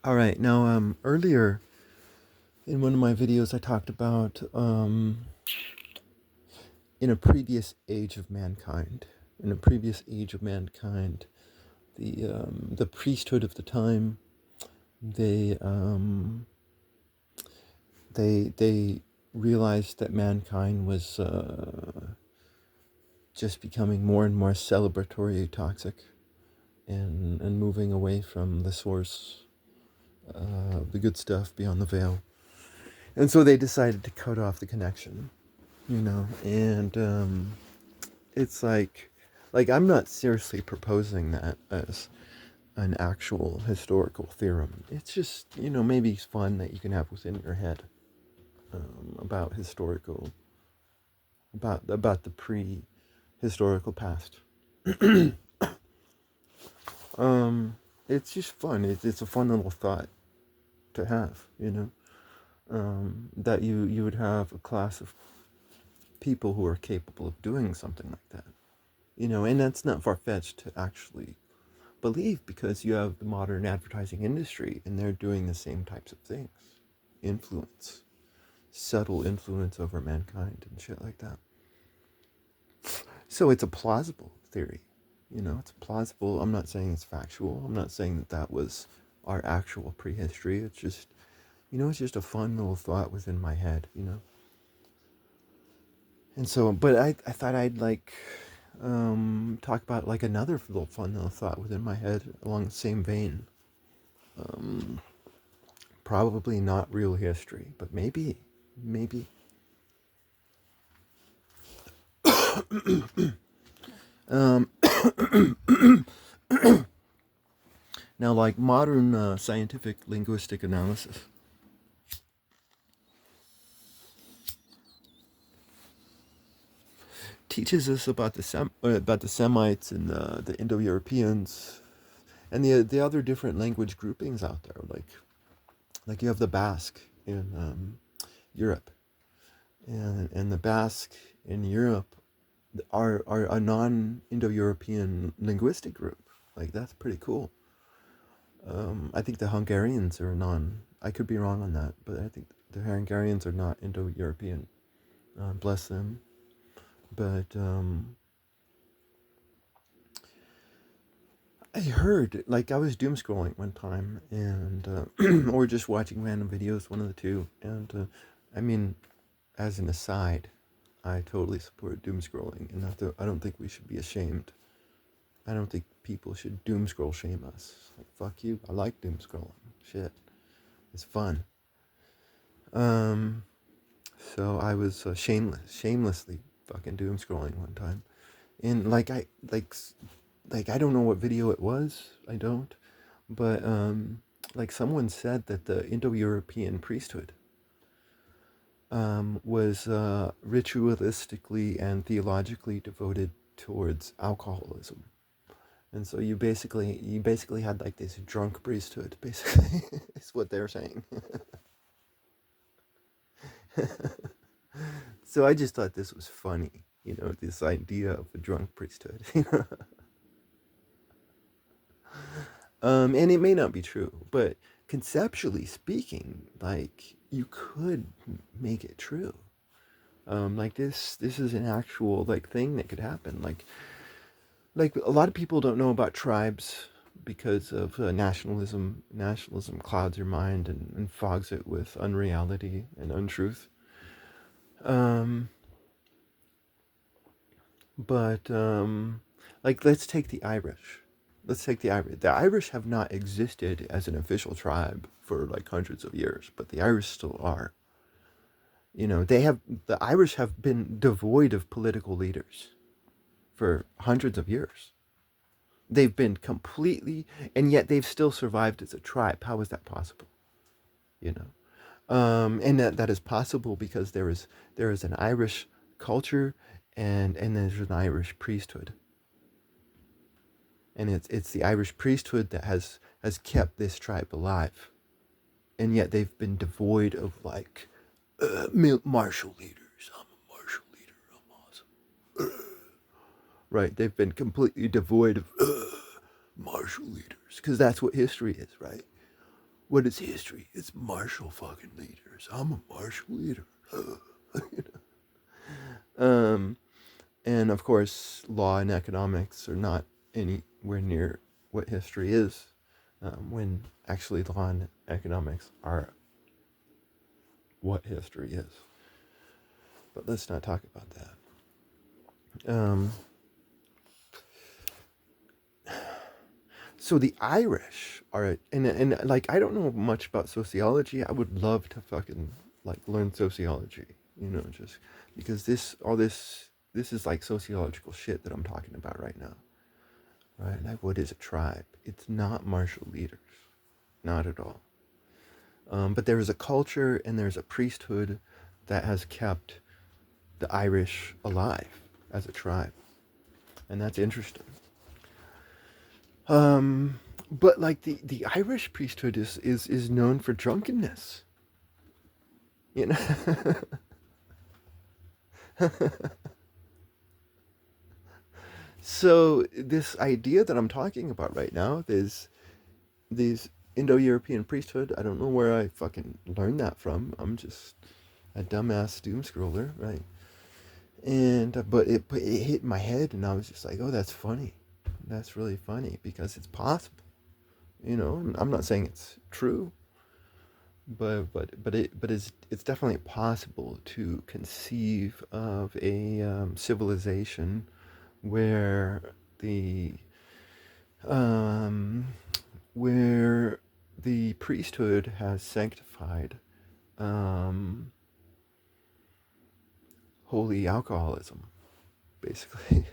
All right. Now, earlier in one of my videos, I talked about in a previous age of mankind. In a previous age of mankind, the priesthood of the time, they they realized that mankind was just becoming more and more celebratory toxic, and moving away from the source, the good stuff beyond the veil. And so they decided to cut off the connection, and it's like I'm not seriously proposing that as an actual historical theorem. It's just, maybe it's fun that you can have within your head, about historical, about the prehistorical past. um, it's just fun. It's a fun little thought to have, that you would have a class of people who are capable of doing something like that. And that's not far fetched to actually believe, because you have the modern advertising industry and they're doing the same types of things. Influence, subtle influence over mankind and shit like that. So it's a plausible theory. It's plausible. I'm not saying it's factual. I'm not saying that that was our actual prehistory. It's just, it's just a fun little thought within my head. And so, but I thought I'd talk about like another little fun little thought within my head along the same vein. Um, Probably not real history, but maybe. Um, Now, like modern scientific linguistic analysis teaches us about the Semites and the Indo-Europeans and the other different language groupings out there. Like you have the Basque in Europe, and the Basque in Europe are a non-Indo-European linguistic group. Like that's pretty cool. I think the Hungarians are non. I could be wrong on that, but I think the Hungarians are not Indo-European. Bless them. But I heard, like, I was doom scrolling one time, and or just watching random videos, one of the two. And I mean, as an aside, I totally support doom scrolling, and I don't think we should be ashamed. I don't think people should doom scroll shame us. Like, fuck you. I like doom scrolling. Shit, it's fun. Um, so I was shamelessly fucking doom scrolling one time, and like I don't know what video it was. I don't, but like someone said that the Indo-European priesthood was ritualistically and theologically devoted towards alcoholism. And so you basically had like this drunk priesthood, basically, is what they're saying. So I just thought this was funny, this idea of a drunk priesthood. And it may not be true, but conceptually speaking, like you could make it true. Like this is an actual like thing that could happen. Like a lot of people don't know about tribes because of nationalism. Nationalism clouds your mind and fogs it with unreality and untruth. Um, but like let's take the Irish. Let's take the Irish. The Irish have not existed as an official tribe for like hundreds of years, but the Irish still are. The Irish have been devoid of political leaders for hundreds of years. They've been completely, and yet they've still survived as a tribe. How is that possible? You and that is possible because there is an Irish culture, and there's an Irish priesthood, and it's the Irish priesthood that has kept this tribe alive, and yet they've been devoid of like martial leaders. I'm a martial leader. I'm awesome. Right? They've been completely devoid of martial leaders because that's what history is, right? What is history? It's martial fucking leaders. I'm a martial leader. um, and of course, law and economics are not anywhere near what history is. When actually law and economics are what history is. But let's not talk about that. So the Irish are, and like, I don't know much about sociology. I would love to fucking like learn sociology, just because this is like sociological shit that I'm talking about right now, right? Like, what is a tribe? It's not martial leaders, not at all. But there is a culture and there's a priesthood that has kept the Irish alive as a tribe, and that's interesting. But like the Irish priesthood is known for drunkenness, you know. So this idea that I'm talking about right now, there's these Indo-European priesthood. I don't know where I fucking learned that from. I'm just a dumbass doom scroller, right? And but it hit my head, and I was just like, oh, that's funny. That's really funny because it's possible. I'm not saying it's true, but it's definitely possible to conceive of a civilization where the um, where the priesthood has sanctified um, holy alcoholism, basically.